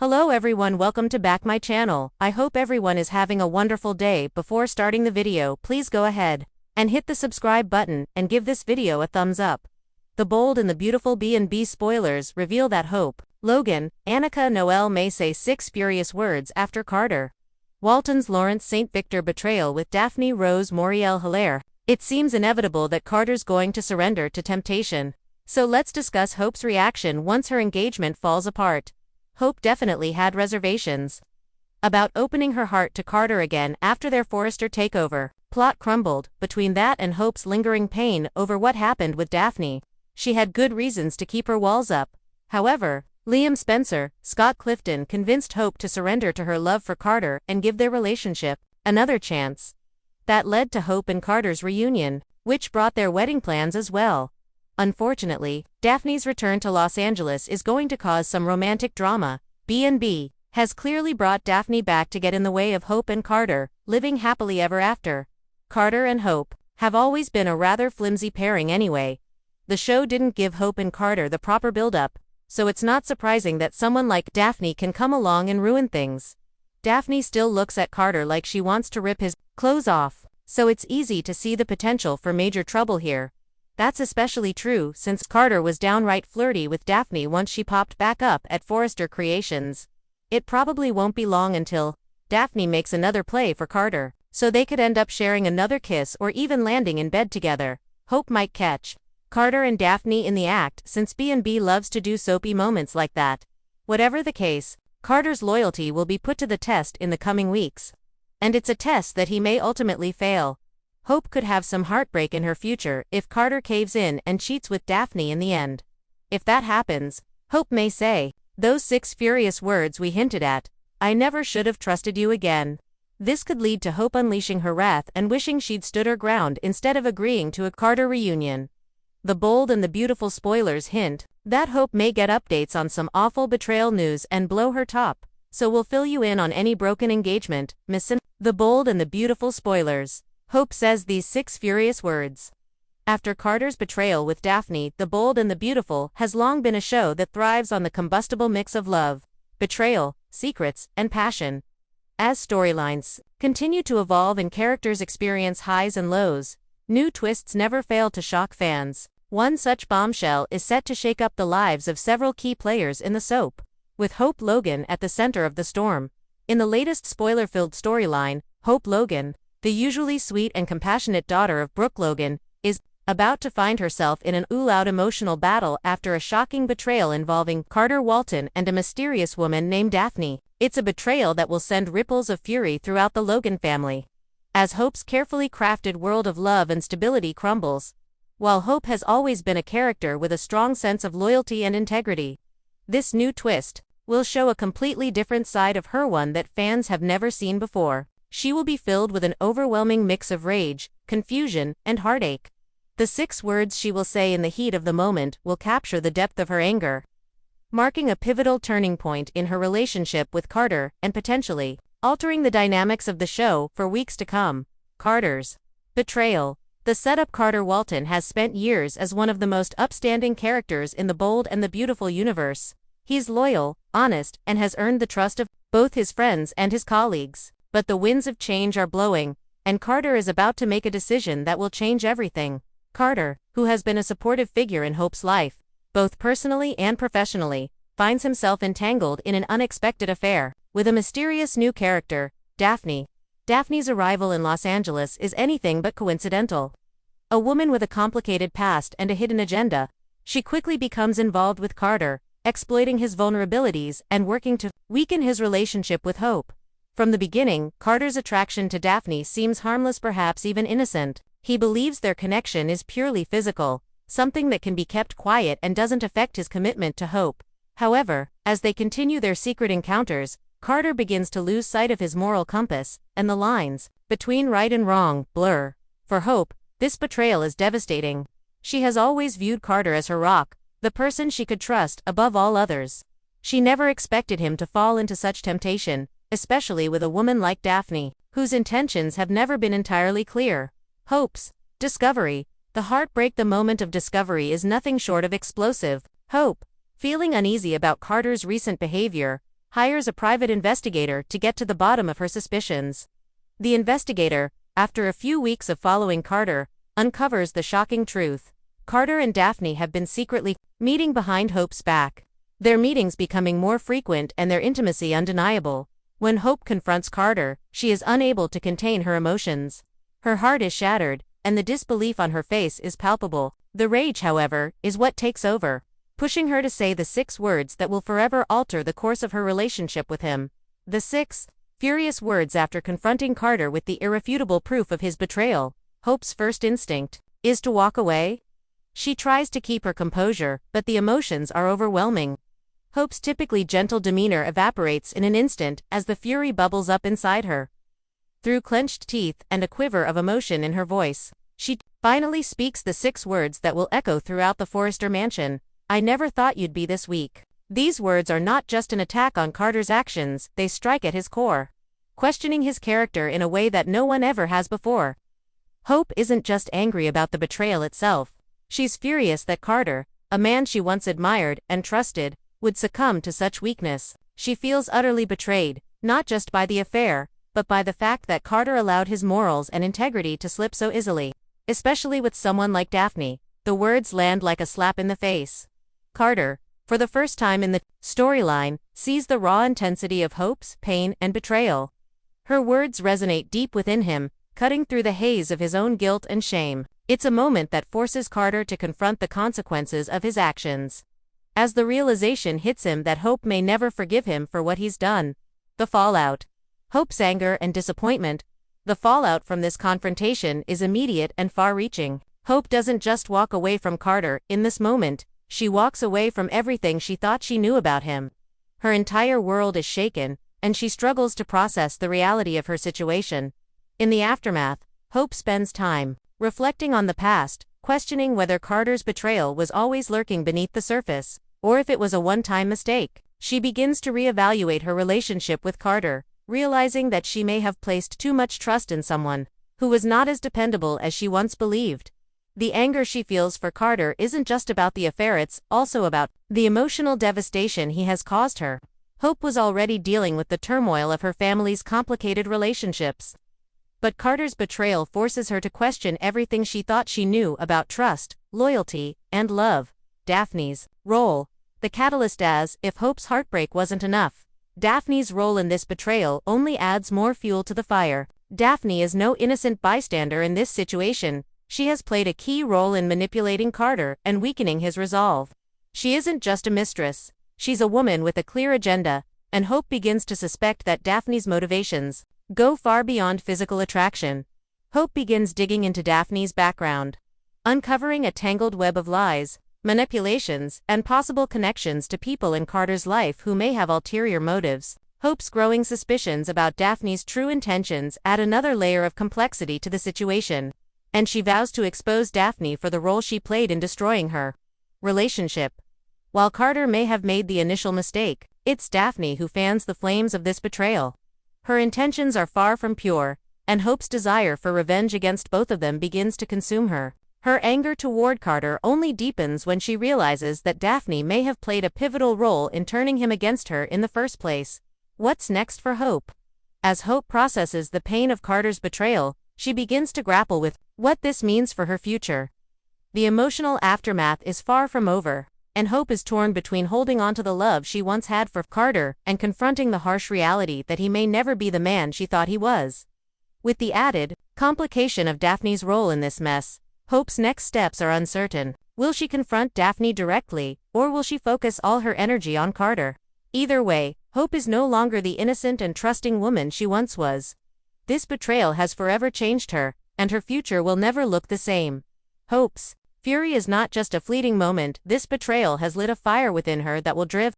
Hello everyone, welcome to back my channel. I hope everyone is having a wonderful day. Before starting the video, please go ahead and hit the subscribe button and give this video a thumbs up. The bold and the beautiful B&B spoilers reveal that Hope, Logan, Annika Noel may say 6 furious words after Carter Walton's Lawrence St. Victor betrayal with Daphne Rose Mauriel Hilaire. It seems inevitable that Carter's going to surrender to temptation. So let's discuss Hope's reaction once her engagement falls apart. Hope definitely had reservations about opening her heart to Carter again after their Forrester takeover. Plot crumbled between that and Hope's lingering pain over what happened with Daphne. She had good reasons to keep her walls up. However, Liam Spencer, Scott Clifton convinced Hope to surrender to her love for Carter and give their relationship another chance. That led to Hope and Carter's reunion, which brought their wedding plans as well. Unfortunately, Daphne's return to Los Angeles is going to cause some romantic drama. B&B has clearly brought Daphne back to get in the way of Hope and Carter, living happily ever after. Carter and Hope have always been a rather flimsy pairing anyway. The show didn't give Hope and Carter the proper build-up, so it's not surprising that someone like Daphne can come along and ruin things. Daphne still looks at Carter like she wants to rip his clothes off, so it's easy to see the potential for major trouble here. That's especially true since Carter was downright flirty with Daphne once she popped back up at Forrester Creations. It probably won't be long until Daphne makes another play for Carter, so they could end up sharing another kiss or even landing in bed together. Hope might catch Carter and Daphne in the act since B&B loves to do soapy moments like that. Whatever the case, Carter's loyalty will be put to the test in the coming weeks. And it's a test that he may ultimately fail. Hope could have some heartbreak in her future if Carter caves in and cheats with Daphne in the end. If that happens, Hope may say those 6 furious words we hinted at, "I never should have trusted you again." This could lead to Hope unleashing her wrath and wishing she'd stood her ground instead of agreeing to a Carter reunion. The bold and the beautiful spoilers hint that Hope may get updates on some awful betrayal news and blow her top, so we'll fill you in on any broken engagement, missin'. The bold and the beautiful spoilers. Hope says these 6 furious words after Carter's betrayal with Daphne. The Bold and the Beautiful has long been a show that thrives on the combustible mix of love, betrayal, secrets, and passion. As storylines continue to evolve and characters experience highs and lows, new twists never fail to shock fans. One such bombshell is set to shake up the lives of several key players in the soap, with Hope Logan at the center of the storm. In the latest spoiler-filled storyline, Hope Logan, the usually sweet and compassionate daughter of Brooke Logan, is about to find herself in an all-out emotional battle after a shocking betrayal involving Carter Walton and a mysterious woman named Daphne. It's a betrayal that will send ripples of fury throughout the Logan family, as Hope's carefully crafted world of love and stability crumbles. While Hope has always been a character with a strong sense of loyalty and integrity, this new twist will show a completely different side of her, one that fans have never seen before. She will be filled with an overwhelming mix of rage, confusion, and heartache. The 6 words she will say in the heat of the moment will capture the depth of her anger, marking a pivotal turning point in her relationship with Carter and potentially altering the dynamics of the show for weeks to come. Carter's betrayal. The setup. Carter Walton has spent years as one of the most upstanding characters in the Bold and the Beautiful universe. He's loyal, honest, and has earned the trust of both his friends and his colleagues. But the winds of change are blowing, and Carter is about to make a decision that will change everything. Carter, who has been a supportive figure in Hope's life, both personally and professionally, finds himself entangled in an unexpected affair with a mysterious new character, Daphne. Daphne's arrival in Los Angeles is anything but coincidental. A woman with a complicated past and a hidden agenda, she quickly becomes involved with Carter, exploiting his vulnerabilities and working to weaken his relationship with Hope. From the beginning, Carter's attraction to Daphne seems harmless, perhaps even innocent. He believes their connection is purely physical, something that can be kept quiet and doesn't affect his commitment to Hope. However, as they continue their secret encounters, Carter begins to lose sight of his moral compass, and the lines between right and wrong blur. For Hope, this betrayal is devastating. She has always viewed Carter as her rock, the person she could trust above all others. She never expected him to fall into such temptation, especially with a woman like Daphne, whose intentions have never been entirely clear. Hope's discovery. The heartbreak. The moment of discovery is nothing short of explosive. Hope, feeling uneasy about Carter's recent behavior, hires a private investigator to get to the bottom of her suspicions. The investigator, after a few weeks of following Carter, uncovers the shocking truth. Carter and Daphne have been secretly meeting behind Hope's back. Their meetings becoming more frequent and their intimacy undeniable. When Hope confronts Carter, she is unable to contain her emotions. Her heart is shattered, and the disbelief on her face is palpable. The rage, however, is what takes over, pushing her to say the 6 words that will forever alter the course of her relationship with him. The 6 furious words after confronting Carter with the irrefutable proof of his betrayal. Hope's first instinct is to walk away. She tries to keep her composure, but the emotions are overwhelming. Hope's typically gentle demeanor evaporates in an instant as the fury bubbles up inside her. Through clenched teeth and a quiver of emotion in her voice, she finally speaks the 6 words that will echo throughout the Forrester mansion. "I never thought you'd be this weak." These words are not just an attack on Carter's actions, they strike at his core, questioning his character in a way that no one ever has before. Hope isn't just angry about the betrayal itself. She's furious that Carter, a man she once admired and trusted, would succumb to such weakness. She feels utterly betrayed, not just by the affair, but by the fact that Carter allowed his morals and integrity to slip so easily. Especially with someone like Daphne, the words land like a slap in the face. Carter, for the first time in the storyline, sees the raw intensity of Hope's pain and betrayal. Her words resonate deep within him, cutting through the haze of his own guilt and shame. It's a moment that forces Carter to confront the consequences of his actions. As the realization hits him that Hope may never forgive him for what he's done. The fallout. Hope's anger and disappointment. The fallout from this confrontation is immediate and far-reaching. Hope doesn't just walk away from Carter in this moment, she walks away from everything she thought she knew about him. Her entire world is shaken, and she struggles to process the reality of her situation. In the aftermath, Hope spends time reflecting on the past, questioning whether Carter's betrayal was always lurking beneath the surface, or if it was a one-time mistake. She begins to reevaluate her relationship with Carter, realizing that she may have placed too much trust in someone who was not as dependable as she once believed. The anger she feels for Carter isn't just about the affair, it's also about the emotional devastation he has caused her. Hope was already dealing with the turmoil of her family's complicated relationships. But Carter's betrayal forces her to question everything she thought she knew about trust, loyalty, and love. Daphne's role. The catalyst. As if Hope's heartbreak wasn't enough, Daphne's role in this betrayal only adds more fuel to the fire. Daphne is no innocent bystander in this situation. She has played a key role in manipulating Carter and weakening his resolve. She isn't just a mistress, she's a woman with a clear agenda, and Hope begins to suspect that Daphne's motivations go far beyond physical attraction. Hope begins digging into Daphne's background, uncovering a tangled web of lies, manipulations, and possible connections to people in Carter's life who may have ulterior motives. Hope's growing suspicions about Daphne's true intentions add another layer of complexity to the situation, and she vows to expose Daphne for the role she played in destroying her relationship. While Carter may have made the initial mistake, it's Daphne who fans the flames of this betrayal. Her intentions are far from pure, and Hope's desire for revenge against both of them begins to consume her. Her anger toward Carter only deepens when she realizes that Daphne may have played a pivotal role in turning him against her in the first place. What's next for Hope? As Hope processes the pain of Carter's betrayal, she begins to grapple with what this means for her future. The emotional aftermath is far from over, and Hope is torn between holding on to the love she once had for Carter and confronting the harsh reality that he may never be the man she thought he was. With the added complication of Daphne's role in this mess, Hope's next steps are uncertain. Will she confront Daphne directly, or will she focus all her energy on Carter? Either way, Hope is no longer the innocent and trusting woman she once was. This betrayal has forever changed her, and her future will never look the same. Hope's fury is not just a fleeting moment. This betrayal has lit a fire within her that will drive